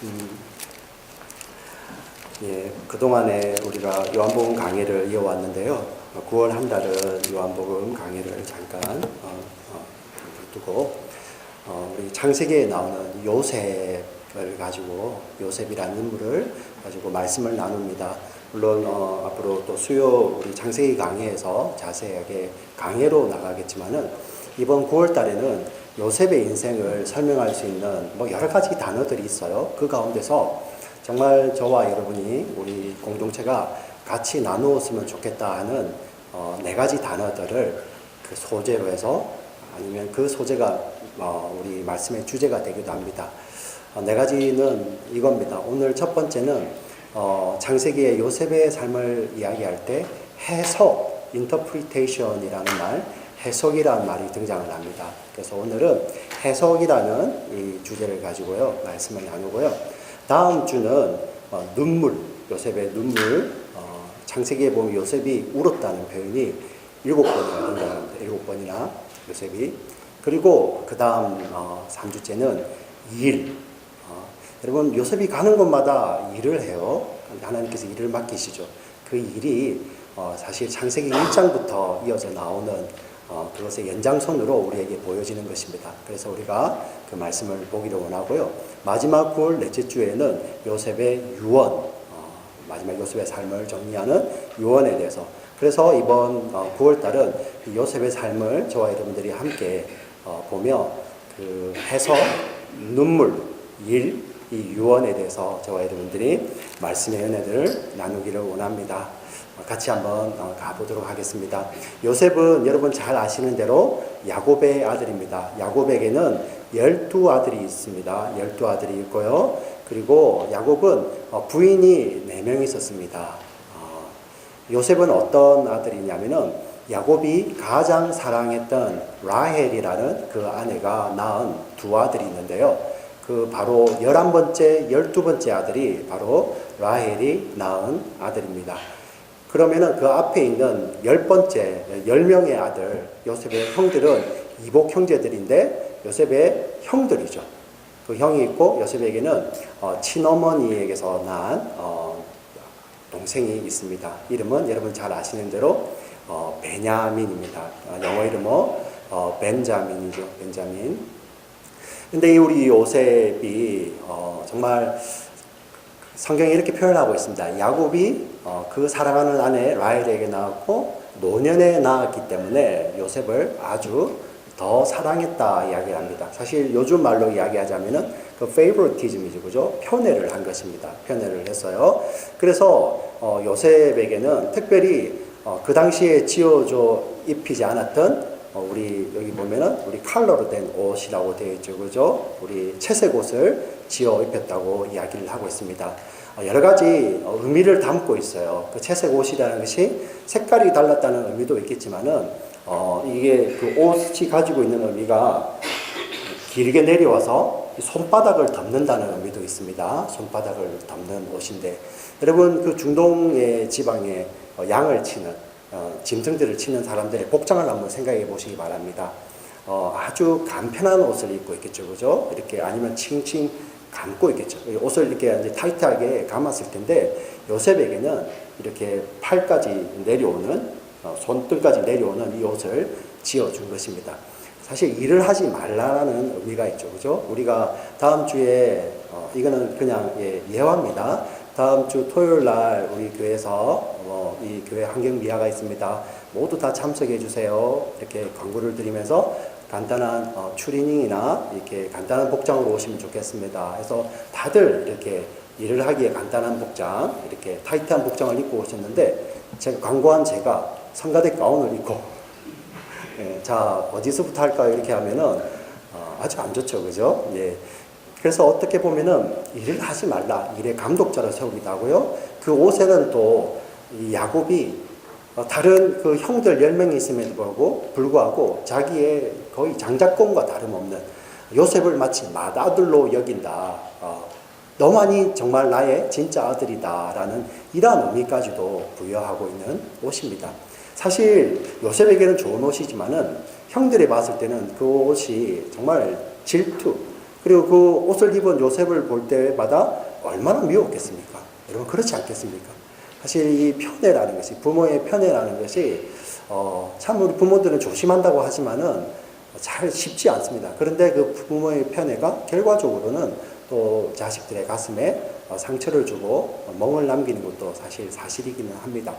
음, 예, 그동안에 우리가 요한복음 강해를 이어왔는데요. 9월 한 달은 요한복음 강해를 잠깐 두고 우리 창세기에 나오는 요셉을 가지고 요셉이라는 인물을 가지고 말씀을 나눕니다. 물론 앞으로 또 수요 우리 창세기 강해에서 자세하게 강해로 나가겠지만은 이번 9월 달에는 요셉의 인생을 설명할 수 있는 여러 가지 단어들이 있어요. 그 가운데서 정말 저와 여러분이 우리 공동체가 같이 나누었으면 좋겠다 하는 네 가지 단어들을 그 소재로 해서 아니면 그 소재가 우리 말씀의 주제가 되기도 합니다. 네 가지는 이겁니다. 오늘 첫 번째는 창세기의 요셉의 삶을 이야기할 때 해석, interpretation이라는 말, 해석이라는 말이 등장을 합니다. 그래서 오늘은 해석이라는 이 주제를 가지고요 말씀을 나누고요. 다음 주는 눈물, 요셉의 눈물, 창세기에 보면 요셉이 울었다는 표현이 7번이나 등장합니다. 7번이나 요셉이. 그리고 그 다음 3주째는 일. 여러분 요셉이 가는 곳마다 일을 해요. 하나님께서 일을 맡기시죠. 그 일이 사실 창세기 1장부터 이어져 나오는 그것의 연장선으로 우리에게 보여지는 것입니다. 그래서 우리가 그 말씀을 보기를 원하고요. 마지막 9월 넷째 주에는 요셉의 유언, 마지막 요셉의 삶을 정리하는 유언에 대해서. 그래서 이번 9월 달은 요셉의 삶을 저와 여러분들이 함께 보며 그 해석, 눈물, 일, 이 유언에 대해서 저와 여러분들이 말씀의 은혜들을 나누기를 원합니다. 같이 한번 가보도록 하겠습니다. 요셉은 여러분 잘 아시는 대로 야곱의 아들입니다. 야곱에게는 12아들이 있습니다. 12아들이 있고요. 그리고 야곱은 부인이 4명 있었습니다. 요셉은 어떤 아들이냐면은 야곱이 가장 사랑했던 라헬이라는 그 아내가 낳은 2아들이 있는데요. 그 바로 11번째, 12번째 아들이 바로 라헬이 낳은 아들입니다. 그러면은 그 앞에 있는 10번째, 10명의 아들, 요셉의 형들은 이복 형제들인데 요셉의 형들이죠. 그 형이 있고 요셉에게는 친어머니에게서 낳은 동생이 있습니다. 이름은 여러분 잘 아시는 대로 베냐민입니다. 영어 이름은 벤자민이죠. 벤자민. 근데 우리 요셉이 정말 성경이 이렇게 표현하고 있습니다. 야곱이 그 사랑하는 아내 라헬에게 낳았고 노년에 낳았기 때문에 요셉을 아주 더 사랑했다 이야기합니다. 사실 요즘 말로 이야기하자면은 그 favoritism이죠, 그죠? 편애를 한 것입니다. 편애를 했어요. 그래서 요셉에게는 특별히 그 당시에 지어줘 입히지 않았던 우리 여기 보면은 우리 칼라로 된 옷이라고 되어 있죠, 그죠? 우리 채색 옷을 지어 입혔다고 이야기를 하고 있습니다. 여러 가지 의미를 담고 있어요. 그 채색 옷이라는 것이 색깔이 달랐다는 의미도 있겠지만은 이게 그 옷이 가지고 있는 의미가 길게 내려와서 손바닥을 덮는다는 의미도 있습니다. 손바닥을 덮는 옷인데 여러분 그 중동의 지방에 양을 치는 짐승들을 치는 사람들의 복장을 한번 생각해 보시기 바랍니다. 아주 간편한 옷을 입고 있겠죠, 그죠? 이렇게 아니면 칭칭 감고 있겠죠. 옷을 이렇게 이제 타이트하게 감았을 텐데 요셉에게는 이렇게 팔까지 내려오는 손등까지 내려오는 이 옷을 지어준 것입니다. 사실 일을 하지 말라는 의미가 있죠, 그죠? 우리가 다음 주에 이거는 그냥 예화입니다. 다음 주 토요일 날 우리 교회에서 이 교회 환경미화가 있습니다. 모두 다 참석해 주세요. 이렇게 광고를 드리면서 간단한 추리닝이나 이렇게 간단한 복장으로 오시면 좋겠습니다. 그래서 다들 이렇게 일을 하기에 간단한 복장, 이렇게 타이트한 복장을 입고 오셨는데 제가 광고한 제가 성가대 가운을 입고 자 어디서부터 할까요? 이렇게 하면은 아주 안 좋죠, 그죠? 예. 그래서 어떻게 보면은 일을 하지 말라, 일의 감독자로 세우기도 하고요. 그 옷에는 또 이 야곱이 다른 그 형들 10명이 있음에도 불구하고 자기의 거의 장자권과 다름없는 요셉을 마치 맏아들로 여긴다. 너만이 정말 나의 진짜 아들이다라는 이러한 의미까지도 부여하고 있는 옷입니다. 사실 요셉에게는 좋은 옷이지만은 형들이 봤을 때는 그 옷이 정말 질투, 그리고 그 옷을 입은 요셉을 볼 때마다 얼마나 미웠겠습니까? 여러분 그렇지 않겠습니까? 사실 이 편애라는 것이, 부모의 편애라는 것이 참 우리 부모들은 조심한다고 하지만은 잘 쉽지 않습니다. 그런데 그 부모의 편애가 결과적으로는 또 자식들의 가슴에 상처를 주고 멍을 남기는 것도 사실이기는 합니다.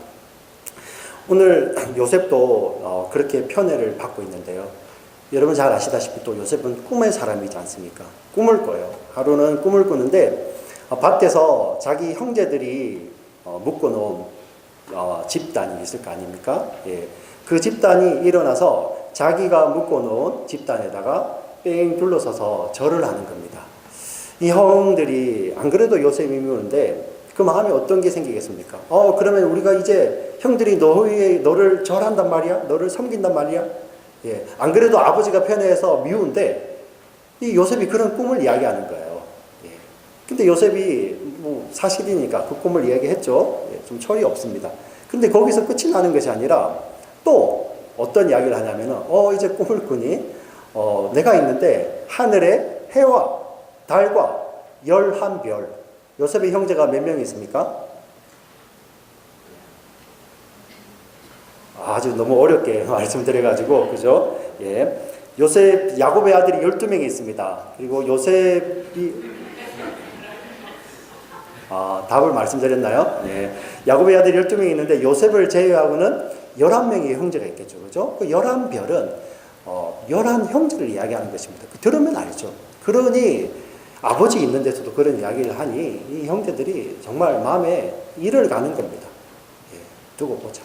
오늘 요셉도 그렇게 편애를 받고 있는데요. 여러분 잘 아시다시피 또 요셉은 꿈의 사람이지 않습니까? 꿈을 꿔요. 하루는 꿈을 꾸는데 밭에서 자기 형제들이 묶어놓은 집단이 있을 거 아닙니까? 예. 그 집단이 일어나서 자기가 묶어놓은 집단에다가 뺑 둘러서서 절을 하는 겁니다. 이 형들이 안 그래도 요셉이 미우는데 그 마음에 어떤 게 생기겠습니까? 그러면 우리가 이제 형들이 너를 절한단 말이야? 너를 섬긴단 말이야? 예. 안 그래도 아버지가 편애해서 미운데 이 요셉이 그런 꿈을 이야기하는 거예요. 예. 근데 요셉이 뭐 사실이니까 그 꿈을 이야기했죠. 예. 좀 철이 없습니다. 근데 거기서 끝이 나는 것이 아니라 또 어떤 이야기를 하냐면은 이제 꿈을 꾸니 내가 있는데 하늘에 해와 달과 11별. 요셉의 형제가 몇 명 있습니까? 아주 너무 어렵게 말씀드려가지고, 그죠? 예. 야곱의 아들이 12명이 있습니다. 그리고 요셉이, 답을 말씀드렸나요? 예. 야곱의 아들이 12명이 있는데 요셉을 제외하고는 11명의 형제가 있겠죠. 그죠? 그 11별은, 11형제를 이야기하는 것입니다. 들으면 알죠. 그러니, 아버지 있는 데서도 그런 이야기를 하니, 이 형제들이 정말 마음에 일을 가는 겁니다. 예. 두고 보자.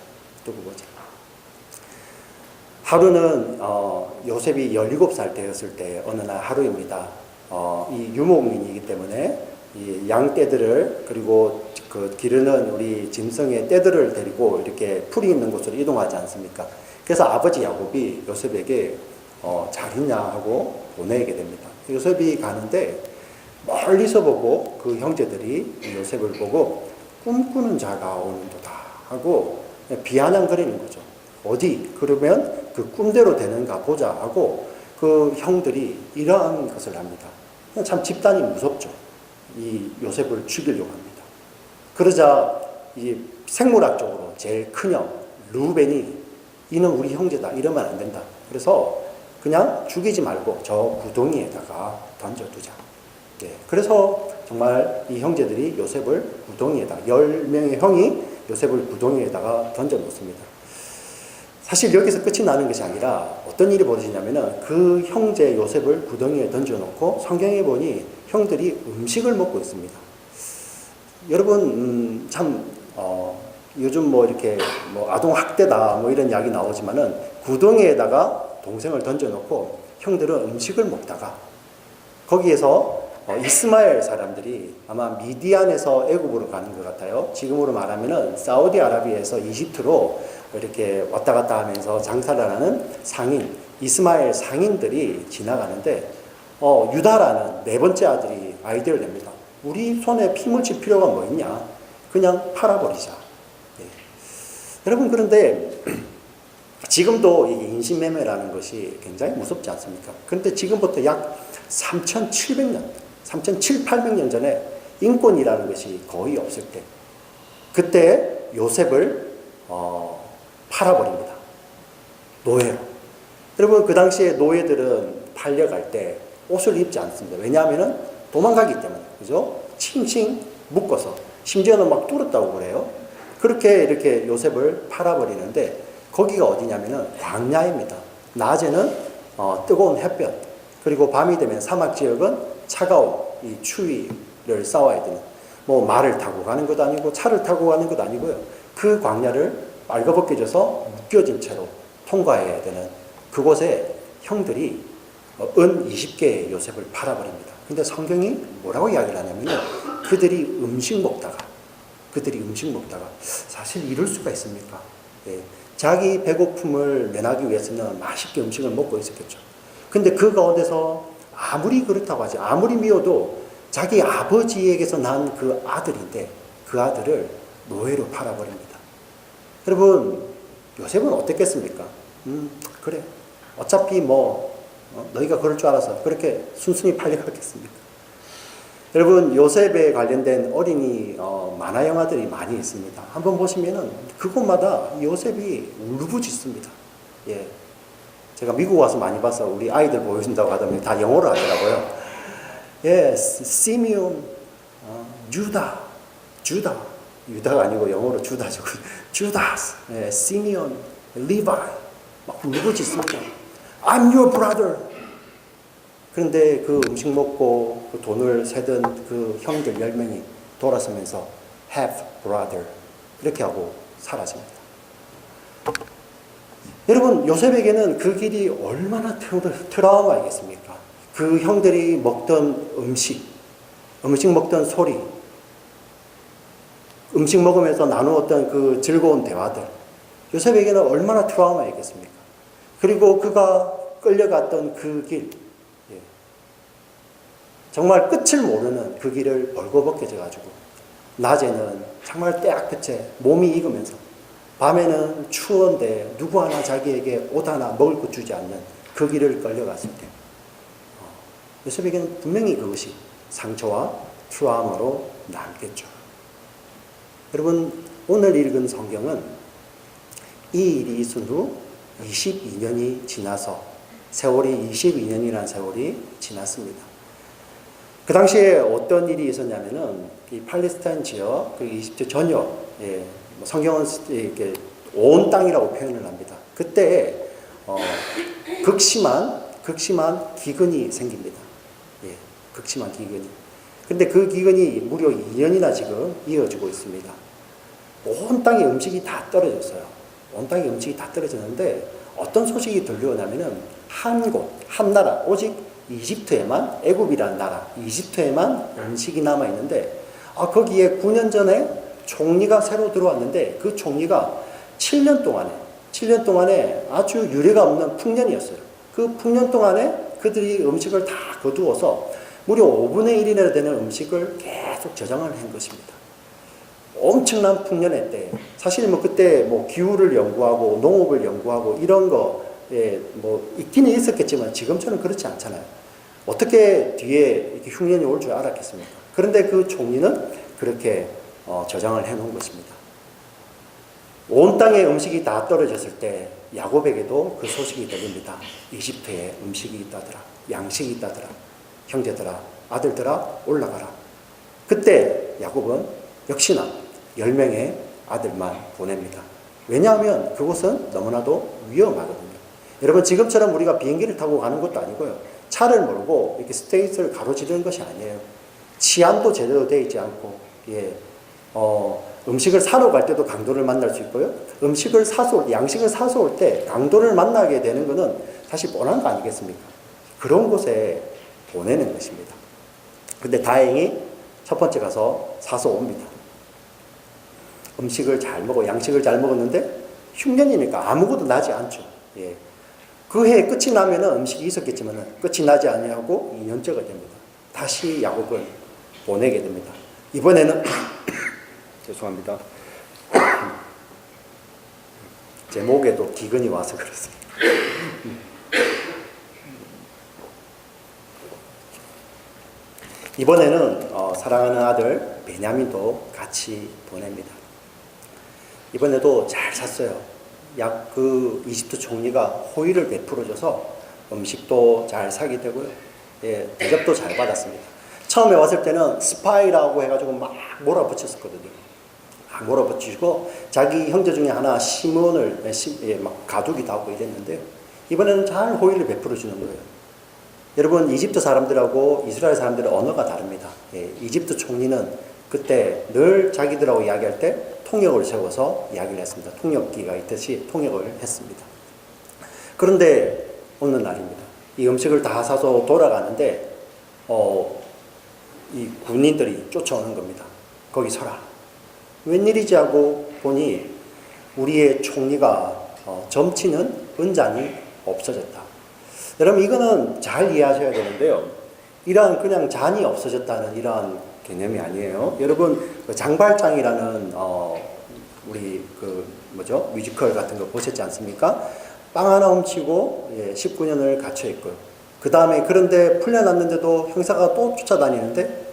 하루는 요셉이 17살 되었을 때 어느 날 하루입니다. 이 유목민이기 때문에 이 양떼들을 그리고 그 기르는 우리 짐승의 떼들을 데리고 이렇게 풀이 있는 곳으로 이동하지 않습니까? 그래서 아버지 야곱이 요셉에게 잘 있냐 하고 보내게 됩니다. 요셉이 가는데 멀리서 보고 그 형제들이 요셉을 보고 꿈꾸는 자가 오는도다 하고 비아냥거리는 거죠. 어디? 그러면 그 꿈대로 되는가 보자 하고 그 형들이 이러한 것을 합니다. 참 집단이 무섭죠. 이 요셉을 죽이려고 합니다. 그러자 이 생물학적으로 제일 큰 형 루벤이 이는 우리 형제다. 이러면 안 된다. 그래서 그냥 죽이지 말고 저 구덩이에다가 던져두자. 예. 그래서 정말 이 형제들이 요셉을 구덩이에다 10명의 형이 요셉을 구덩이에다가 던져 놓습니다. 사실 여기서 끝이 나는 것이 아니라 어떤 일이 벌어지냐면은 그 형제 요셉을 구덩이에 던져놓고 성경에 보니 형들이 음식을 먹고 있습니다. 여러분 요즘 뭐 이렇게 뭐 아동 학대다 뭐 이런 이야기 나오지만은 구덩이에다가 동생을 던져놓고 형들은 음식을 먹다가 거기에서 이스마엘 사람들이 아마 미디안에서 애굽으로 가는 것 같아요. 지금으로 말하면은 사우디아라비아에서 이집트로 이렇게 왔다 갔다 하면서 장사를 하는 상인, 이스마엘 상인들이 지나가는데 유다라는 네 번째 아들이 아이디어를 냅니다. 우리 손에 피 묻힐 필요가 뭐 있냐? 그냥 팔아버리자. 예. 여러분 그런데 지금도 이 인신매매라는 것이 굉장히 무섭지 않습니까? 그런데 지금부터 약 3,700년, 800년 전에 인권이라는 것이 거의 없을 때 그때 요셉을 팔아버립니다. 노예로. 여러분 그 당시에 노예들은 팔려갈 때 옷을 입지 않습니다. 왜냐하면 도망가기 때문에. 그죠? 칭칭 묶어서 심지어는 막 뚫었다고 그래요. 그렇게 이렇게 요셉을 팔아버리는데 거기가 어디냐면은 광야입니다. 낮에는 뜨거운 햇볕, 그리고 밤이 되면 사막 지역은 차가운 이 추위를 싸워야 되는, 뭐 말을 타고 가는 것도 아니고 차를 타고 가는 것도 아니고요. 그 광야를 빨가벗겨져서 묶여진 채로 통과해야 되는 그곳에 형들이 은 20개의 요셉을 팔아버립니다. 근데 성경이 뭐라고 이야기를 하냐면요. 그들이 음식 먹다가 사실 이럴 수가 있습니까? 예. 자기 배고픔을 면하기 위해서는 맛있게 음식을 먹고 있었겠죠. 근데 그 가운데서 아무리 그렇다고 하지, 아무리 미워도 자기 아버지에게서 난 그 아들인데 그 아들을 노예로 팔아버립니다. 여러분, 요셉은 어땠겠습니까? 그래. 어차피 뭐 너희가 그럴 줄 알아서 그렇게 순순히 팔려갔겠습니까? 여러분, 요셉에 관련된 어린이 만화 영화들이 많이 있습니다. 한번 보시면은 그곳마다 요셉이 울부짖습니다. 예, 제가 미국 와서 많이 봐서 우리 아이들 보여준다고 하더니 다 영어로 하더라고요. 예, 시미온, 유다가 아니고 영어로 주다죠. 주다스, 예, 시미온, 리바이, 막 울부짖습니다. I'm your brother. 그런데 그 음식 먹고 그 돈을 세던 그 형들 10명이 돌아서면서 half brother 이렇게 하고 사라집니다. 여러분, 요셉에게는 그 길이 얼마나 트라우마이겠습니까? 그 형들이 먹던 음식 먹던 소리, 음식 먹으면서 나누었던 그 즐거운 대화들, 요셉에게는 얼마나 트라우마이겠습니까? 그리고 그가 끌려갔던 그 길, 정말 끝을 모르는 그 길을 벌거벗겨져 가지고 낮에는 정말 때약볕에 몸이 익으면서 밤에는 추운데 누구 하나 자기에게 옷 하나 먹을 것 주지 않는 그 길을 끌려갔을 때 요셉에게는 분명히 그것이 상처와 트라우마로 남겠죠. 여러분, 오늘 읽은 성경은 이 일이 있은 후 22년이 지나서 세월이 22년이라는 세월이 지났습니다. 그 당시에 어떤 일이 있었냐면은 이 팔레스타인 지역, 그리고 이집트 전역, 성경은 이렇게 온 땅이라고 표현을 합니다. 그때 극심한 기근이 생깁니다. 예, 극심한 기근이. 근데 그 기근이 무려 2년이나 지금 이어지고 있습니다. 온 땅에 음식이 다 떨어졌어요. 온 땅에 음식이 다 떨어졌는데 어떤 소식이 들려오냐면은 한 나라, 오직 이집트에만, 애굽이라는 나라, 이집트에만 음식이 남아있는데, 거기에 9년 전에 총리가 새로 들어왔는데, 그 총리가 7년 동안에 아주 유례가 없는 풍년이었어요. 그 풍년 동안에 그들이 음식을 다 거두어서 무려 5분의 1이나 되는 음식을 계속 저장을 한 것입니다. 엄청난 풍년의 때, 사실 그때 기후를 연구하고 농업을 연구하고 이런 거, 있기는 있었겠지만 지금처럼 그렇지 않잖아요. 어떻게 뒤에 이렇게 흉년이 올 줄 알았겠습니까? 그런데 그 총리는 그렇게 저장을 해놓은 것입니다. 온 땅에 음식이 다 떨어졌을 때 야곱에게도 그 소식이 들립니다. 이집트에 음식이 있다더라. 양식이 있다더라. 형제들아, 아들들아, 올라가라. 그때 야곱은 역시나 10명의 아들만 보냅니다. 왜냐하면 그곳은 너무나도 위험하거든요. 여러분, 지금처럼 우리가 비행기를 타고 가는 것도 아니고요. 차를 몰고 이렇게 스테이트를 가로지르는 것이 아니에요. 치안도 제대로 되어 있지 않고, 음식을 사러 갈 때도 강도를 만날 수 있고요. 양식을 사서 올 때 강도를 만나게 되는 것은 사실 뻔한 거 아니겠습니까? 그런 곳에 보내는 것입니다. 근데 다행히 첫 번째 가서 사서 옵니다. 양식을 잘 먹었는데 흉년이니까 아무것도 나지 않죠. 예. 그 해 끝이 나면 음식이 있었겠지만 끝이 나지 아니하고 2년째가 됩니다. 다시 야곱을 보내게 됩니다. 이번에는 죄송합니다. 제 목에도 기근이 와서 그렇습니다. 이번에는 사랑하는 아들 베냐민도 같이 보냅니다. 이번에도 잘 샀어요. 그 이집트 총리가 호의를 베풀어줘서 음식도 잘 사게 되고요. 대접도 잘 받았습니다. 처음에 왔을 때는 스파이라고 해가지고 막 몰아붙였었거든요. 막 몰아붙이고 자기 형제 중에 하나 시몬을 막 가두기도 하고 이랬는데요. 이번에는 잘 호의를 베풀어 주는 거예요. 여러분, 이집트 사람들하고 이스라엘 사람들의 언어가 다릅니다. 이집트 총리는 그때 늘 자기들하고 이야기할 때 통역을 세워서 이야기를 했습니다. 통역기가 있듯이 통역을 했습니다. 그런데 어느 날입니다. 이 음식을 다 사서 돌아가는데 이 군인들이 쫓아오는 겁니다. 거기 서라. 웬일이지 하고 보니 우리의 총리가 점치는 은장이 없어졌다. 여러분, 이거는 잘 이해하셔야 되는데요. 이러한 그냥 잔이 없어졌다는 이러한 개념이 아니에요. 여러분, 장발장이라는 우리 뮤지컬 같은 거 보셨지 않습니까? 빵 하나 훔치고 19년을 갇혀 있고요. 그 다음에 그런데 풀려났는데도 형사가 또 쫓아다니는데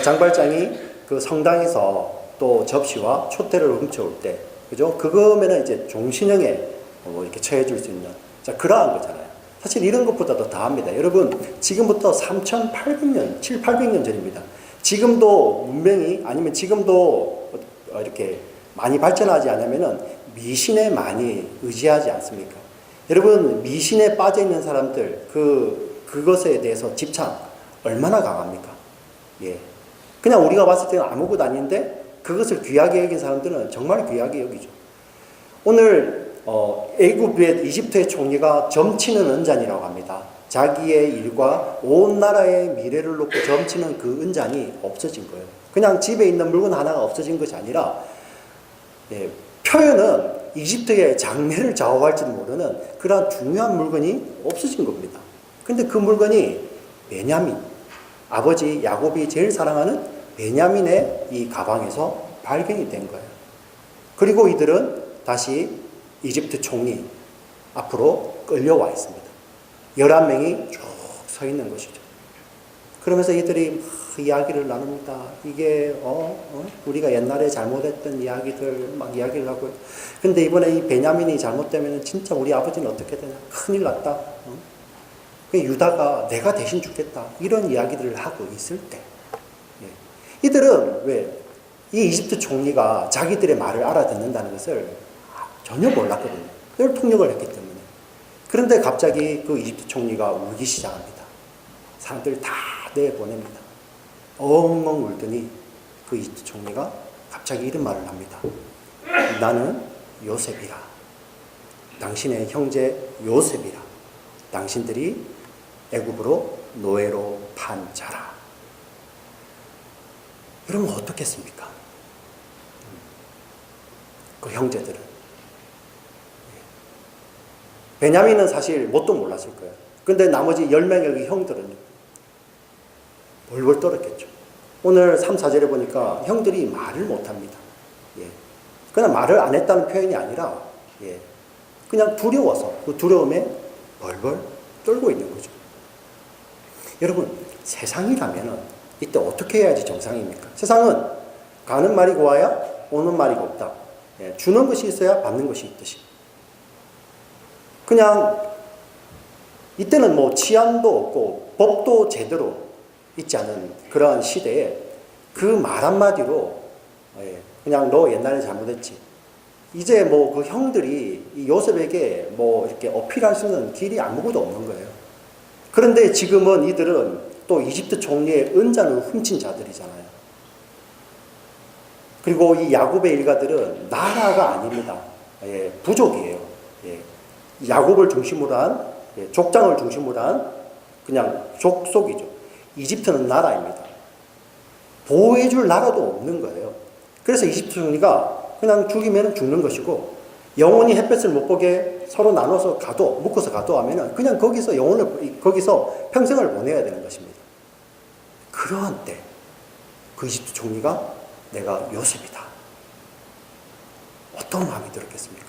장발장이 그 성당에서 또 접시와 촛대를 훔쳐올 때, 그죠? 그거면은 이제 종신형에 뭐 이렇게 처해줄 수 있는, 자, 그러한 거잖아요. 사실 이런 것보다도 더합니다. 여러분, 지금부터 3,800년, 7,800년 전입니다. 지금도 문명이, 아니면 지금도 이렇게 많이 발전하지 않으면은 미신에 많이 의지하지 않습니까? 여러분, 미신에 빠져 있는 사람들, 그것에 대해서 집착 얼마나 강합니까? 예. 그냥 우리가 봤을 때는 아무것도 아닌데, 그것을 귀하게 여긴 사람들은 정말 귀하게 여기죠. 오늘, 애굽의 이집트의 총리가 점치는 은잔이라고 합니다. 자기의 일과 온 나라의 미래를 놓고 점치는 그 은잔이 없어진 거예요. 그냥 집에 있는 물건 하나가 없어진 것이 아니라, 예, 표현은 이집트의 장래를 좌우할지도 모르는 그러한 중요한 물건이 없어진 겁니다. 근데 그 물건이 베냐민, 아버지 야곱이 제일 사랑하는 베냐민의 이 가방에서 발견이 된 거예요. 그리고 이들은 다시 이집트 총리 앞으로 끌려와 있습니다. 11명이 쭉 서 있는 것이죠. 그러면서 이들이 막 이야기를 나눕니다. 이게 우리가 옛날에 잘못했던 이야기들 막 이야기를 하고, 근데 이번에 이 베냐민이 잘못되면 진짜 우리 아버지는 어떻게 되냐, 큰일 났다. 유다가 내가 대신 죽겠다, 이런 이야기들을 하고 있을 때, 예, 이들은 왜 이 이집트 총리가 자기들의 말을 알아듣는다는 것을 전혀 몰랐거든요. 늘 통역을 했기 때문에. 그런데 갑자기 그 이집트 총리가 울기 시작합니다. 사람들 다 내보냅니다. 엉엉 울더니 그 이집트 총리가 갑자기 이런 말을 합니다. 나는 요셉이라. 당신의 형제 요셉이라. 당신들이 애굽으로 노예로 판 자라. 여러분 어떻겠습니까? 그 형제들은. 베냐민은 사실 뭣도 몰랐을 거예요. 근데 나머지 10명의 형들은 벌벌 떨었겠죠. 오늘 3, 4절에 보니까 형들이 말을 못합니다. 예. 그냥 말을 안 했다는 표현이 아니라, 예, 그냥 두려워서 그 두려움에 벌벌 떨고 있는 거죠. 여러분, 세상이라면 이때 어떻게 해야지 정상입니까? 세상은 가는 말이 고와야 오는 말이 곱다. 예, 주는 것이 있어야 받는 것이 있듯이. 그냥 이때는 뭐 치안도 없고 법도 제대로 있지 않은 그러한 시대에 그 말 한마디로, 예, 그냥 너 옛날에 잘못했지. 이제 뭐 그 형들이 이 요셉에게 뭐 이렇게 어필할 수 있는 길이 아무것도 없는 거예요. 그런데 지금은 이들은 또 이집트 총리의 은잔을 훔친 자들이잖아요. 그리고 이 야곱의 일가들은 나라가 아닙니다. 예, 부족이에요. 예, 야곱을 중심으로 한, 예, 족장을 중심으로 한 그냥 족속이죠. 이집트는 나라입니다. 보호해줄 나라도 없는 거예요. 그래서 이집트 총리가 그냥 죽이면 죽는 것이고, 영원히 햇볕을 못 보게 서로 나눠서 가도, 묶어서 가도 하면은 그냥 거기서 거기서 평생을 보내야 되는 것입니다. 그러한 때, 그 이집트 총리가 내가 요셉이다. 어떤 마음이 들었겠습니까?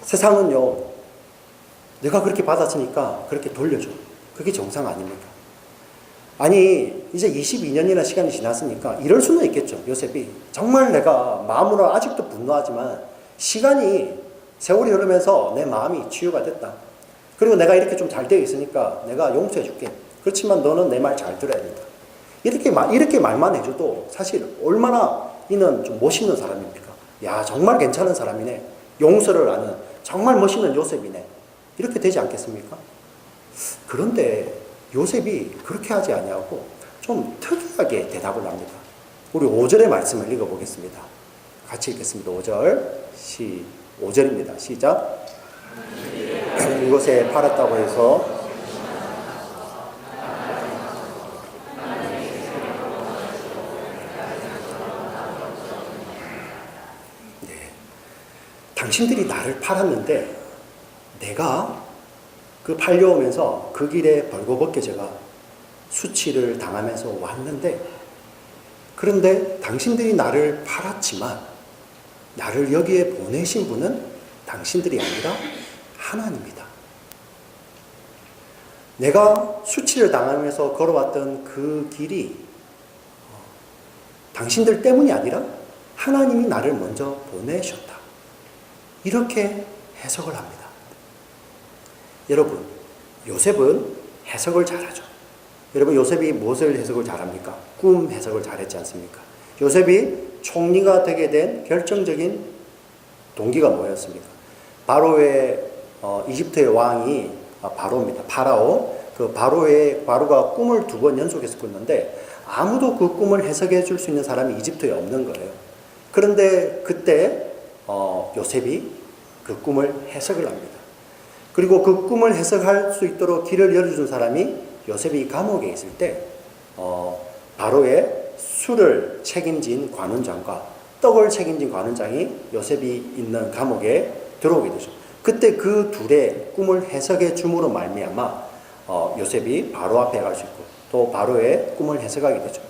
세상은요, 내가 그렇게 받았으니까 그렇게 돌려줘. 그게 정상 아닙니까? 아니, 이제 22년이나 시간이 지났으니까 이럴 수는 있겠죠. 요셉이 정말 내가 마음으로 아직도 분노하지만 시간이, 세월이 흐르면서 내 마음이 치유가 됐다. 그리고 내가 이렇게 좀 잘 되어 있으니까 내가 용서해 줄게. 그렇지만 너는 내 말 잘 들어야 된다. 이렇게 말만 해줘도 사실 얼마나 이는 좀 멋있는 사람입니까? 야, 정말 괜찮은 사람이네. 용서를 아는 정말 멋있는 요셉이네. 이렇게 되지 않겠습니까? 그런데 요셉이 그렇게 하지 아니하고 좀 특이하게 대답을 합니다. 우리 5절의 말씀을 읽어보겠습니다. 같이 읽겠습니다. 5절입니다. 시작. 이곳에 팔았다고 해서 당신들이 나를 팔았는데 내가 그 팔려오면서 그 길에 벌거벗게 제가 수치를 당하면서 왔는데, 그런데 당신들이 나를 팔았지만 나를 여기에 보내신 분은 당신들이 아니라 하나님이다. 내가 수치를 당하면서 걸어왔던 그 길이 당신들 때문이 아니라 하나님이 나를 먼저 보내셨다. 이렇게 해석을 합니다. 여러분, 요셉은 해석을 잘하죠. 여러분, 요셉이 무엇을 해석을 잘합니까? 꿈 해석을 잘했지 않습니까? 요셉이 총리가 되게 된 결정적인 동기가 뭐였습니까? 바로의 이집트의 왕이 바로입니다. 파라오. 그 바로가 꿈을 2번 연속해서 꿨는데 아무도 그 꿈을 해석해 줄 수 있는 사람이 이집트에 없는 거예요. 그런데 그때 요셉이 그 꿈을 해석을 합니다. 그리고 그 꿈을 해석할 수 있도록 길을 열어준 사람이 요셉이 감옥에 있을 때 바로의 술을 책임진 관원장과 떡을 책임진 관원장이 요셉이 있는 감옥에 들어오게 되죠. 그때 그 둘의 꿈을 해석해 줌으로 말미암아 요셉이 바로 앞에 갈 수 있고 또 바로의 꿈을 해석하게 되죠.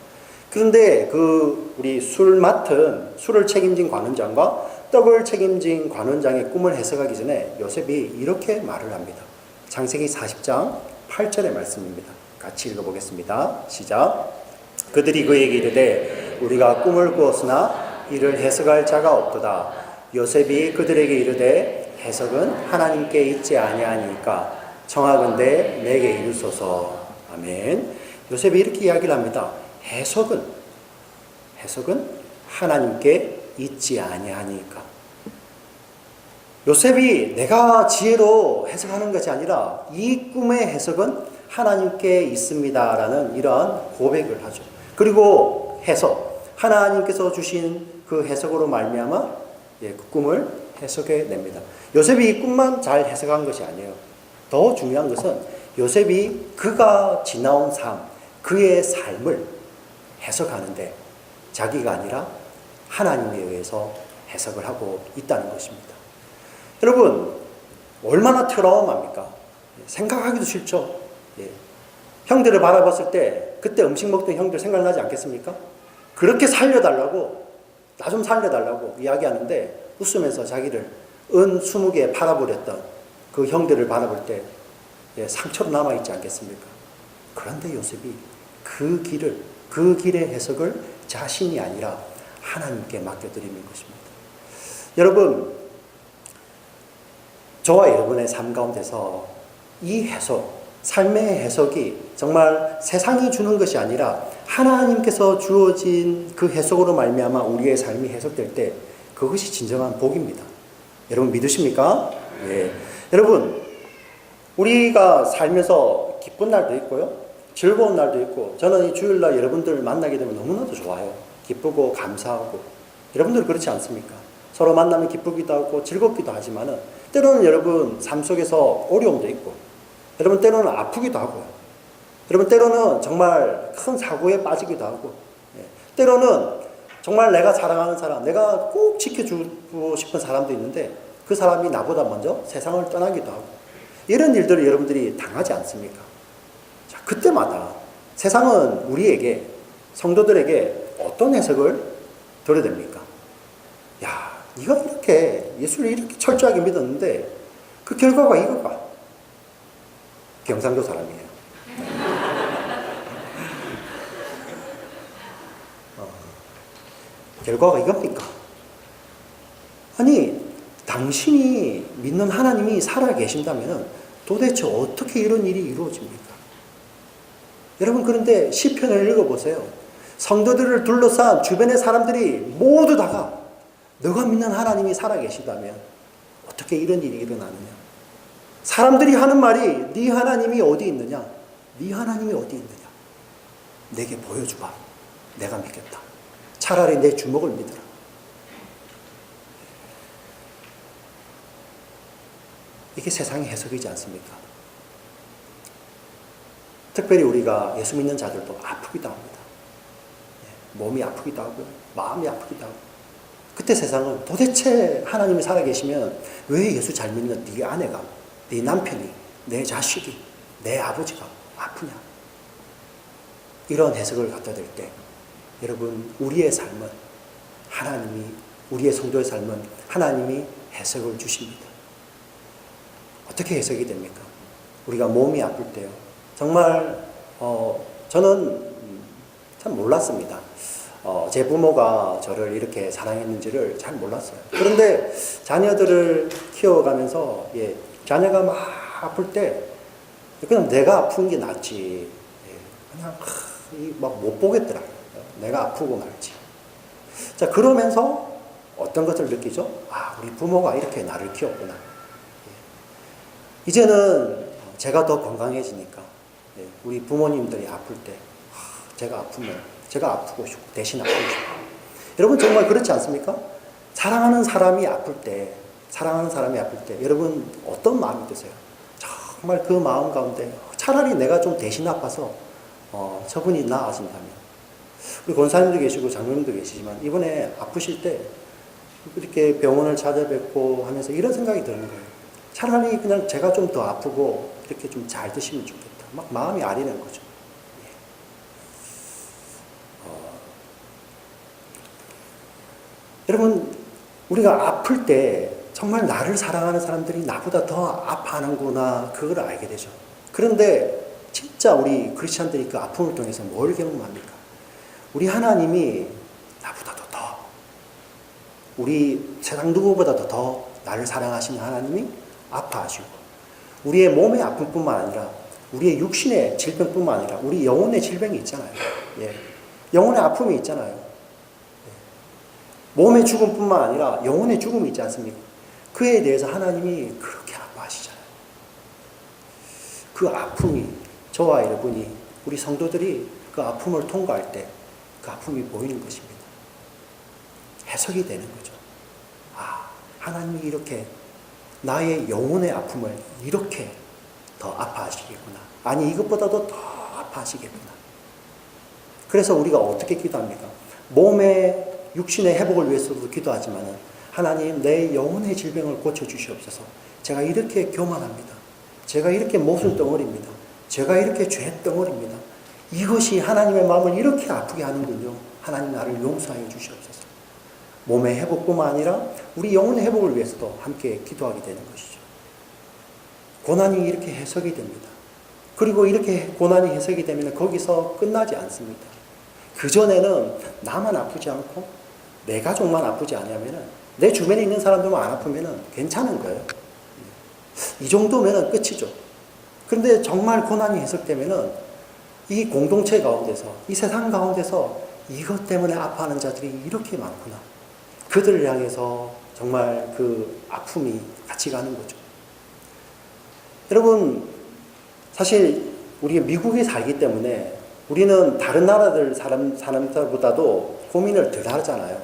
그런데 그 우리 술을 책임진 관원장과 떡을 책임진 관원장의 꿈을 해석하기 전에 요셉이 이렇게 말을 합니다. 창세기 40장 8절의 말씀입니다. 같이 읽어보겠습니다. 시작. 그들이 그에게 이르되 우리가 꿈을 꾸었으나 이를 해석할 자가 없도다. 요셉이 그들에게 이르되 해석은 하나님께 있지 아니하니까 청하건대 내게 이르소서. 아멘. 요셉이 이렇게 이야기를 합니다. 해석은 하나님께 있지 아니하니까. 요셉이 내가 지혜로 해석하는 것이 아니라 이 꿈의 해석은 하나님께 있습니다라는 이러한 고백을 하죠. 그리고 해석, 하나님께서 주신 그 해석으로 말미암아 그 꿈을 해석해 냅니다. 요셉이 이 꿈만 잘 해석한 것이 아니에요. 더 중요한 것은 요셉이 그가 지나온 삶, 그의 삶을 해석하는데 자기가 아니라 하나님에 의해서 해석을 하고 있다는 것입니다. 여러분, 얼마나 트라우마입니까? 생각하기도 싫죠. 예. 형들을 바라봤을 때 그때 음식 먹던 형들 생각나지 않겠습니까? 그렇게 살려달라고, 나 좀 살려달라고 이야기하는데 웃으면서 자기를 은 20개에 팔아버렸던 그 형들을 바라볼 때 상처로 남아있지 않겠습니까? 그런데 요셉이 그 길의 해석을 자신이 아니라 하나님께 맡겨드리는 것입니다. 여러분, 저와 여러분의 삶 가운데서 이 해석, 삶의 해석이 정말 세상이 주는 것이 아니라 하나님께서 주어진 그 해석으로 말미암아 우리의 삶이 해석될 때 그것이 진정한 복입니다. 여러분 믿으십니까? 예. 여러분, 우리가 살면서 기쁜 날도 있고요, 즐거운 날도 있고, 저는 이 주일날 여러분들 만나게 되면 너무나도 좋아요. 기쁘고 감사하고. 여러분들 그렇지 않습니까? 서로 만나면 기쁘기도 하고 즐겁기도 하지만은 때로는 여러분 삶 속에서 어려움도 있고, 여러분 때로는 아프기도 하고요. 여러분 때로는 정말 큰 사고에 빠지기도 하고, 때로는 정말 내가 사랑하는 사람, 내가 꼭 지켜주고 싶은 사람도 있는데 그 사람이 나보다 먼저 세상을 떠나기도 하고, 이런 일들을 여러분들이 당하지 않습니까? 자, 그때마다 세상은 우리에게, 성도들에게 어떤 해석을 들어야 됩니까? 야, 네가 이렇게 예수를 이렇게 철저하게 믿었는데 그 결과가 이거가. 경상도 사람이에요. 결과가 이겁니까? 아니, 당신이 믿는 하나님이 살아계신다면 도대체 어떻게 이런 일이 이루어집니까? 여러분, 그런데 시편을 읽어보세요. 성도들을 둘러싼 주변의 사람들이 모두 다가 너가 믿는 하나님이 살아계시다면 어떻게 이런 일이 일어나느냐? 사람들이 하는 말이 네 하나님이 어디 있느냐? 네 하나님이 어디 있느냐? 내게 보여주봐. 내가 믿겠다. 차라리 내 주먹을 믿어라. 이게 세상의 해석이지 않습니까? 특별히 우리가 예수 믿는 자들도 아프기도 합니다. 몸이 아프기도 하고 마음이 아프기도 하고. 그때 세상은 도대체 하나님이 살아계시면 왜 예수 잘 믿는 네 아내가, 네 남편이, 내 자식이, 내 아버지가 아프냐? 이런 해석을 갖다 댈 때 여러분, 우리의 삶은 하나님이, 우리의 성도의 삶은 하나님이 해석을 주십니다. 어떻게 해석이 됩니까? 우리가 몸이 아플 때요, 정말 저는 참 몰랐습니다. 제 부모가 저를 이렇게 사랑했는지를 잘 몰랐어요. 그런데 자녀들을 키워가면서 자녀가 막 아플 때 그냥 내가 아픈 게 낫지. 그냥 막 못 보겠더라고요. 내가 아프고 말지. 자, 그러면서 어떤 것을 느끼죠? 우리 부모가 이렇게 나를 키웠구나. 이제는 제가 더 건강해지니까 우리 부모님들이 아플 때 제가 아프면 제가 아프고 싶고 대신 아프고 싶고. 여러분 정말 그렇지 않습니까? 사랑하는 사람이 아플 때 여러분 어떤 마음이 드세요? 정말 그 마음 가운데 차라리 내가 좀 대신 아파서 저분이 나아진다면. 우리 권사님도 계시고 장로님도 계시지만 이번에 아프실 때 이렇게 병원을 찾아뵙고 하면서 이런 생각이 드는 거예요. 차라리 그냥 제가 좀 더 아프고 이렇게 좀 잘 드시면 좋겠다. 막 마음이 아리는 거죠. 여러분, 우리가 아플 때 정말 나를 사랑하는 사람들이 나보다 더 아파하는구나, 그걸 알게 되죠. 그런데 진짜 우리 크리스찬들이 그 아픔을 통해서 뭘 경험합니까? 우리 하나님이 나보다도 더, 우리 세상 누구보다도 더 나를 사랑하시는 하나님이 아파하시고, 우리의 몸의 아픔뿐만 아니라 우리의 육신의 질병뿐만 아니라 우리 영혼의 질병이 있잖아요. 영혼의 아픔이 있잖아요. 몸의 죽음뿐만 아니라 영혼의 죽음이 있지 않습니까? 그에 대해서 하나님이 그렇게 아파하시잖아요. 그 아픔이, 저와 여러분이, 우리 성도들이 그 아픔을 통과할 때 그 아픔이 보이는 것입니다. 해석이 되는 거죠. 하나님이 이렇게 나의 영혼의 아픔을 이렇게 더 아파하시겠구나. 아니, 이것보다도 더 아파하시겠구나. 그래서 우리가 어떻게 기도합니까? 몸의 육신의 회복을 위해서도 기도하지만 하나님, 내 영혼의 질병을 고쳐주시옵소서. 제가 이렇게 교만합니다. 제가 이렇게 모순 덩어리입니다. 제가 이렇게 죄 덩어리입니다. 이것이 하나님의 마음을 이렇게 아프게 하는군요. 하나님, 나를 용서하여 주시옵소서. 몸의 회복뿐만 아니라 우리 영혼의 회복을 위해서도 함께 기도하게 되는 것이죠. 고난이 이렇게 해석이 됩니다. 그리고 이렇게 고난이 해석이 되면 거기서 끝나지 않습니다. 그전에는 나만 아프지 않고 내 가족만 아프지 않으면, 내 주변에 있는 사람들만 안 아프면 괜찮은 거예요. 이 정도면 끝이죠. 그런데 정말 고난이 해석되면 이 공동체 가운데서, 이 세상 가운데서 이것 때문에 아파하는 자들이 이렇게 많구나. 그들을 향해서 정말 그 아픔이 같이 가는 거죠. 여러분, 사실 우리가 미국에 살기 때문에 우리는 다른 나라들 사람들보다도 고민을 덜 하잖아요.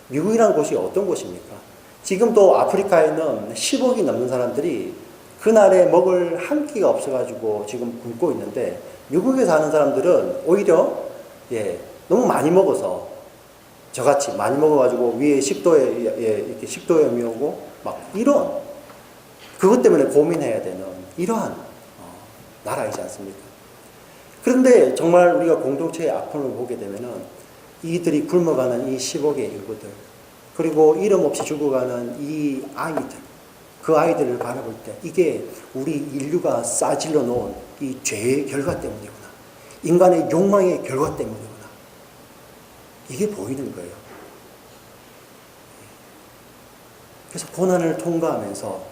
미국이라는 곳이 어떤 곳입니까? 지금도 아프리카에는 10억이 넘는 사람들이 그날에 먹을 한 끼가 없어가지고 지금 굶고 있는데, 미국에 사는 사람들은 오히려 너무 많이 먹어서, 저같이 많이 먹어가지고 위에 이렇게 식도염이 오고 막 이런, 그것 때문에 고민해야 되는 이러한 나라이지 않습니까? 그런데 정말 우리가 공동체의 아픔을 보게 되면은 이들이 굶어가는 이 10억의 인구들, 그리고 이름 없이 죽어가는 이 아이들, 그 아이들을 바라볼 때 이게 우리 인류가 싸질러 놓은 이 죄의 결과 때문이구나. 인간의 욕망의 결과 때문이구나. 이게 보이는 거예요. 그래서 고난을 통과하면서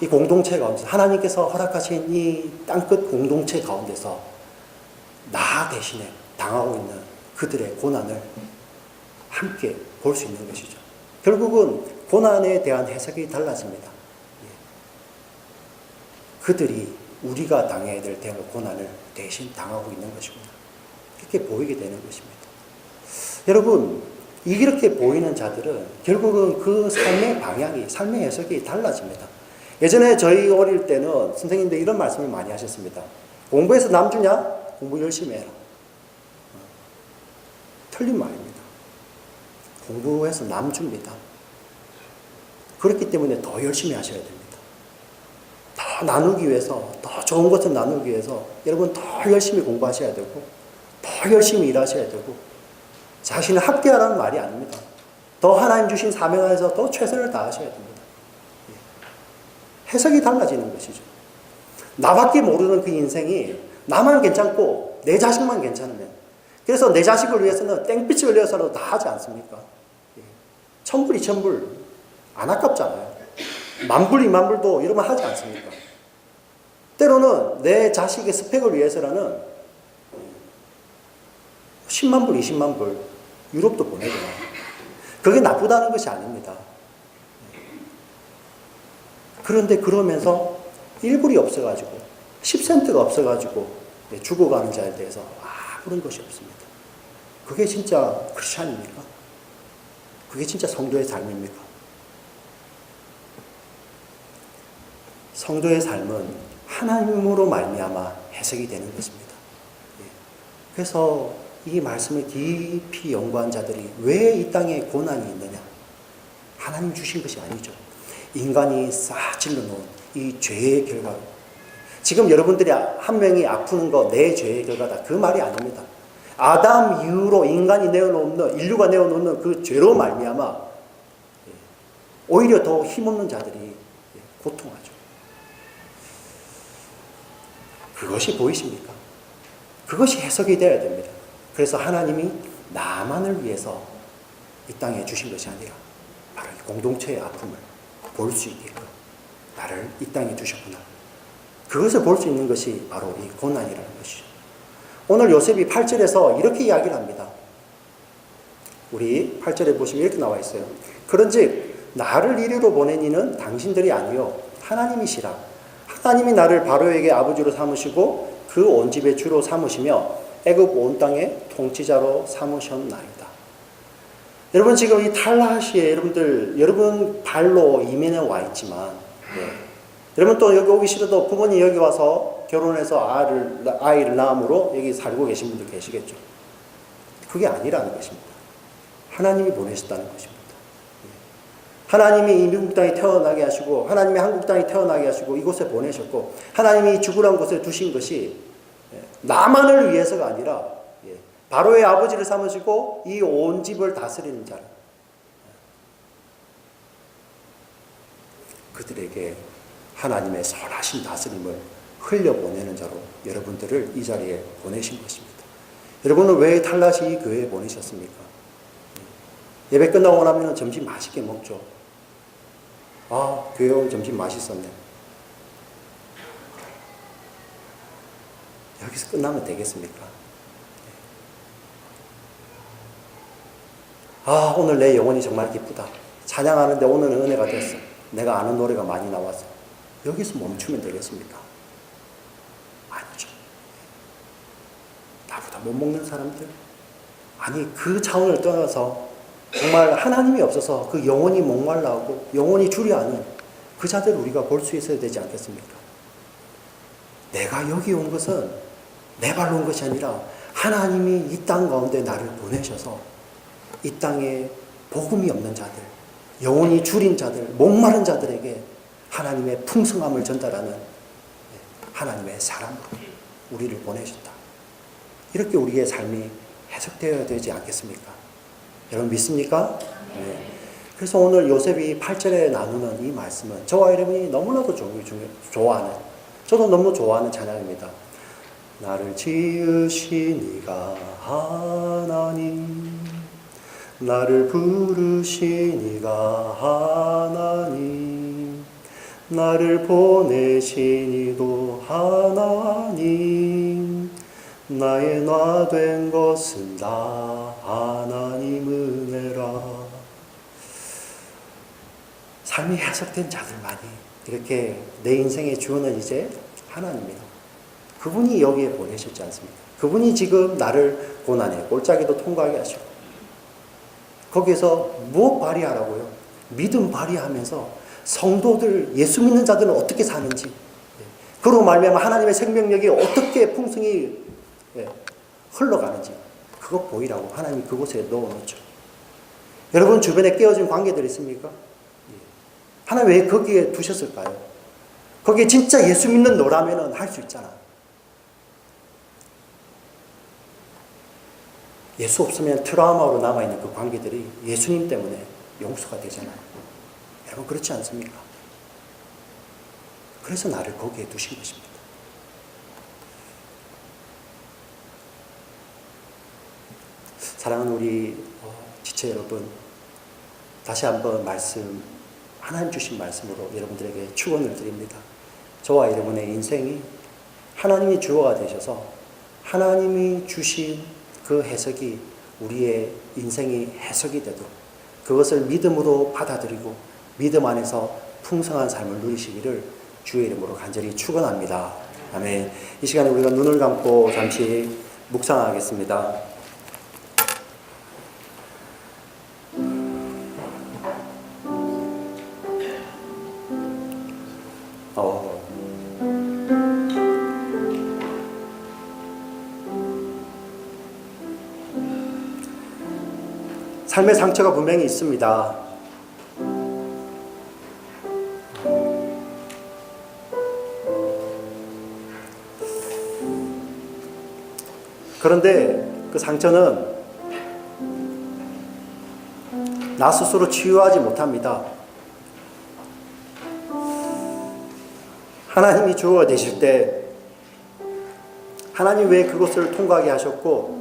이 공동체 가운데서, 하나님께서 허락하신 이 땅끝 공동체 가운데서 나 대신에 당하고 있는 그들의 고난을 함께 볼 수 있는 것이죠. 결국은 고난에 대한 해석이 달라집니다. 그들이 우리가 당해야 될 고난을 대신 당하고 있는 것이구나. 이렇게 보이게 되는 것입니다. 여러분, 이렇게 보이는 자들은 결국은 그 삶의 방향이, 삶의 해석이 달라집니다. 예전에 저희 어릴 때는 선생님들 이런 말씀을 많이 하셨습니다. 공부해서 남 주냐? 공부 열심히 해라. 틀린 말입니다. 공부해서 남 줍니다. 그렇기 때문에 더 열심히 하셔야 됩니다. 더 나누기 위해서, 더 좋은 것을 나누기 위해서 여러분 더 열심히 공부하셔야 되고, 더 열심히 일하셔야 되고, 자신을 합계하라는 말이 아닙니다. 더 하나님 주신 사명 안에서 더 최선을 다하셔야 됩니다. 해석이 달라지는 것이죠. 나밖에 모르는 그 인생이 나만 괜찮고 내 자식만 괜찮으면, 그래서 내 자식을 위해서는 땡빛을 흘려서라도 다 하지 않습니까? 천불, 이천불 안 아깝잖아요. 만불, 이만불도 이러면 하지 않습니까? 때로는 내 자식의 스펙을 위해서라는 10만불, 20만불 유럽도 보내줘요. 그게 나쁘다는 것이 아닙니다. 그런데 그러면서 1불이 없어가지고 10센트가 없어가지고 죽어가는 자에 대해서 아무런 것이 없습니다. 그게 진짜 크리스찬입니까? 그게 진짜 성도의 삶입니까? 성도의 삶은 하나님으로 말미암아 해석이 되는 것입니다. 그래서 이 말씀을 깊이 연구한 자들이 왜 이 땅에 고난이 있느냐? 하나님 주신 것이 아니죠. 인간이 쌓아질러 놓은 이 죄의 결과. 지금 여러분들이 한 명이 아프는 거 내 죄의 결과다. 그 말이 아닙니다. 아담 이후로 인간이 내어놓는, 인류가 내어놓는 그 죄로 말미암아 오히려 더 힘없는 자들이 고통하죠. 그것이 보이십니까? 그것이 해석이 되어야 됩니다. 그래서 하나님이 나만을 위해서 이 땅에 주신 것이 아니라 바로 이 공동체의 아픔을 볼 수 있게끔 나를 이 땅에 두셨구나. 그것을 볼 수 있는 것이 바로 이 고난이라는 것이죠. 오늘 요셉이 8절에서 이렇게 이야기를 합니다. 우리 8절에 보시면 이렇게 나와 있어요. 그런즉 나를 이리로 보낸 이는 당신들이 아니요 하나님이시라. 하나님이 나를 바로에게 아버지로 삼으시고 그 온 집의 주로 삼으시며 애굽 온 땅의 통치자로 삼으셨나이다. 여러분 지금 이 탈라시에 여러분 발로 이민에 와 있지만, 여러분 또 여기 오기 싫어도 부모님 여기 와서 결혼해서 아이를 낳음으로 여기 살고 계신 분들 계시겠죠. 그게 아니라는 것입니다. 하나님이 보내셨다는 것입니다. 하나님이 이 미국 땅에 태어나게 하시고 하나님이 한국 땅에 태어나게 하시고 이곳에 보내셨고 하나님이 죽으라는 곳에 두신 것이 나만을 위해서가 아니라 바로의 아버지를 삼으시고 이 온 집을 다스리는 자를, 그들에게 하나님의 선하신 다스림을 흘려보내는 자로 여러분들을 이 자리에 보내신 것입니다. 여러분은 왜 탈라시 이 교회에 보내셨습니까? 예배 끝나고 나면 점심 맛있게 먹죠. 교회 오늘 점심 맛있었네. 여기서 끝나면 되겠습니까? 오늘 내 영혼이 정말 기쁘다. 찬양하는데 오늘은 은혜가 됐어. 내가 아는 노래가 많이 나와서. 여기서 멈추면 되겠습니까? 아니죠. 나보다 못 먹는 사람들? 아니, 그 차원을 떠나서 정말 하나님이 없어서 그 영혼이 목말라하고 영혼이 주리하는 그 자들을 우리가 볼 수 있어야 되지 않겠습니까? 내가 여기 온 것은 내 발로 온 것이 아니라 하나님이 이 땅 가운데 나를 보내셔서 이 땅에 복음이 없는 자들, 영혼이 줄인 자들, 목마른 자들에게 하나님의 풍성함을 전달하는 하나님의 사람으로 우리를 보내셨다. 이렇게 우리의 삶이 해석되어야 되지 않겠습니까? 여러분 믿습니까? 네. 그래서 오늘 요셉이 8절에 나누는 이 말씀은 저와 여러분이 너무나도 좋아하는, 저도 너무 좋아하는 찬양입니다. 나를 지으신 이가 하나님, 나를 부르신 이가 하나님, 나를 보내신 이도 하나님, 나의 나 된 것은 다 하나님 은혜라. 삶이 해석된 자들만이 이렇게 내 인생의 주어는 이제 하나님입니다. 그분이 여기에 보내셨지 않습니까? 그분이 지금 나를 고난의 골짜기도 통과하게 하시고 거기에서 무엇 발휘하라고요? 믿음 발휘하면서 성도들, 예수 믿는 자들은 어떻게 사는지, 그로 말미암아 하나님의 생명력이 어떻게 풍성히 흘러가는지 그거 보이라고 하나님이 그곳에 넣어놓죠. 여러분 주변에 깨어진 관계들 있습니까? 하나님 왜 거기에 두셨을까요? 거기에 진짜 예수 믿는 너라면 할 수 있잖아. 예수 없으면 트라우마로 남아있는 그 관계들이 예수님 때문에 용서가 되잖아요. 여러분 그렇지 않습니까? 그래서 나를 거기에 두신 것입니다. 사랑하는 우리 지체 여러분, 다시 한번 하나님 주신 말씀으로 여러분들에게 축원을 드립니다. 저와 여러분의 인생이 하나님이 주어가 되셔서 하나님이 주신 그 해석이 우리의 인생이 해석이 되도록 그것을 믿음으로 받아들이고 믿음 안에서 풍성한 삶을 누리시기를 주의 이름으로 간절히 축원합니다. 아멘. 이 시간에 우리가 눈을 감고 잠시 묵상하겠습니다. 삶의 상처가 분명히 있습니다. 그런데 그 상처는 나 스스로 치유하지 못합니다. 하나님이 주어가 되실 때 하나님 왜 그것을 통과하게 하셨고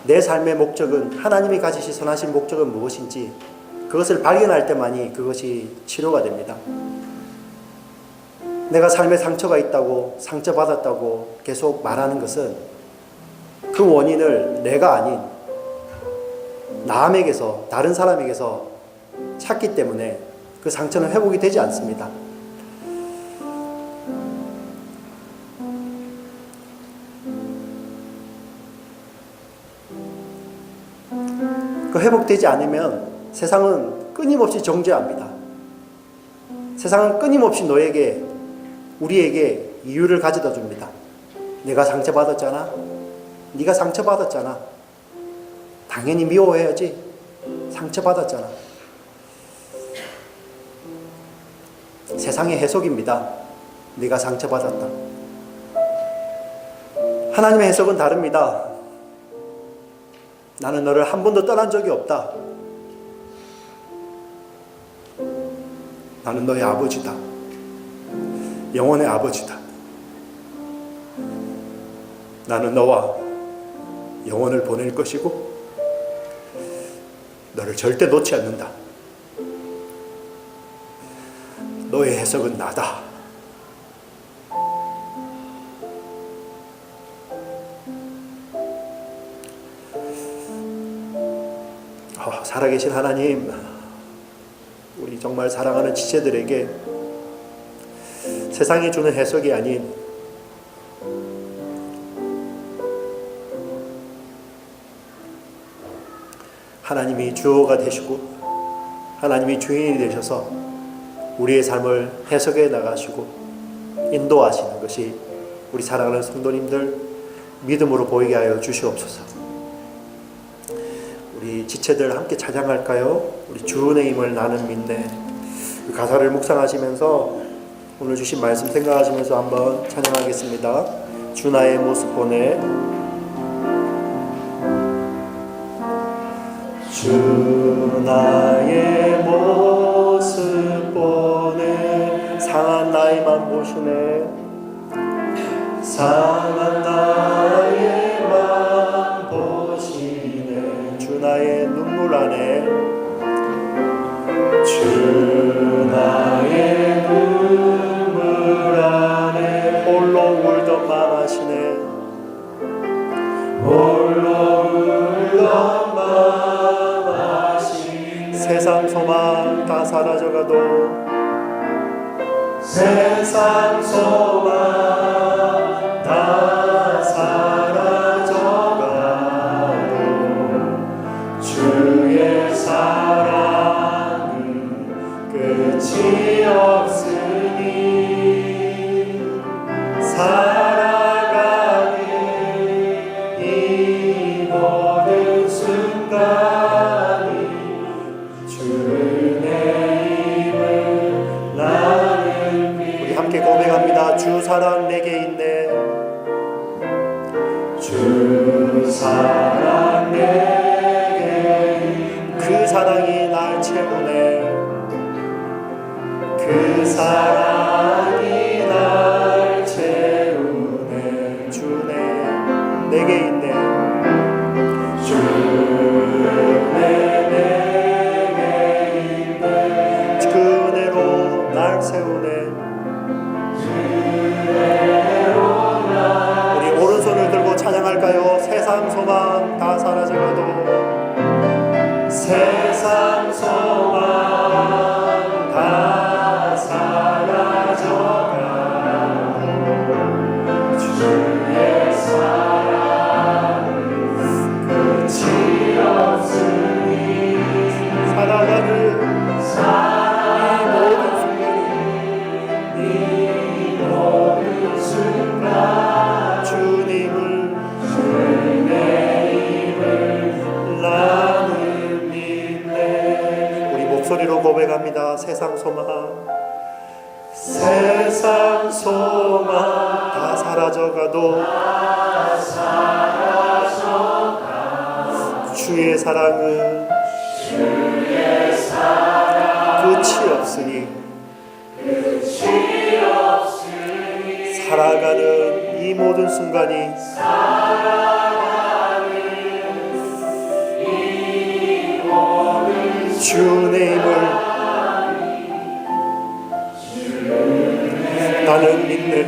내 삶의 목적은 하나님이 가지신 선하신 목적은 무엇인지 그것을 발견할 때만이 그것이 치료가 됩니다. 내가 삶에 상처가 있다고 상처받았다고 계속 말하는 것은 그 원인을 내가 아닌 남에게서 다른 사람에게서 찾기 때문에 그 상처는 회복이 되지 않습니다. 그 회복되지 않으면 세상은 끊임없이 정죄합니다. 세상은 끊임없이 우리에게 이유를 가져다 줍니다. 내가 상처받았잖아. 네가 상처받았잖아. 당연히 미워해야지. 상처받았잖아. 세상의 해석입니다. 네가 상처받았다. 하나님의 해석은 다릅니다. 나는 너를 한 번도 떠난 적이 없다. 나는 너의 아버지다. 영원의 아버지다. 나는 너와 영원을 보낼 것이고 너를 절대 놓지 않는다. 너의 해석은 나다. 살아계신 하나님, 우리 정말 사랑하는 지체들에게 세상이 주는 해석이 아닌 하나님이 주어가 되시고 하나님이 주인이 되셔서 우리의 삶을 해석해 나가시고 인도하시는 것이 우리 사랑하는 성도님들 믿음으로 보이게 하여 주시옵소서. 우리 지체들 함께 찬양할까요? 우리 주의 힘을 나는 믿네. 그 가사를 묵상하시면서 오늘 주신 말씀 생각하시면서 한번 찬양하겠습니다. 주 나의 모습 보내. 주 나의 모습 보내. 상한 나의 맘 보시네. 상한 나의 맘 보시네. 주 나의 눈물 안에. 주 나의 눈물 안에 홀로 울던 맘 하시네. 홀로 울던 맘 하시네. 세상 소망 다 사라져가도 세상 소망 다 사라져가도 주의 사랑은 끝이 없으니 살아가는 이 모든 순간이 주의 힘을 나는 우리 함께 고백합니다. 주 사랑 내게 있네. 주 사랑 내게 그 사랑이 날 채우네. 그 사랑이 날 채우네. 주네 내게 있네. 주 다 사라져가도 세상 소망 다 사라져가도 주의 사랑은 끝이 없으니 살아가는 이 모든 순간 주님을 나는 믿네. 우리 목소리로 고백합니다. 세상 소망 다 사라져가도 주의 사랑은 끝이 없으니 살아가는 이 모든 순간이 주의 힘을 나는 믿네.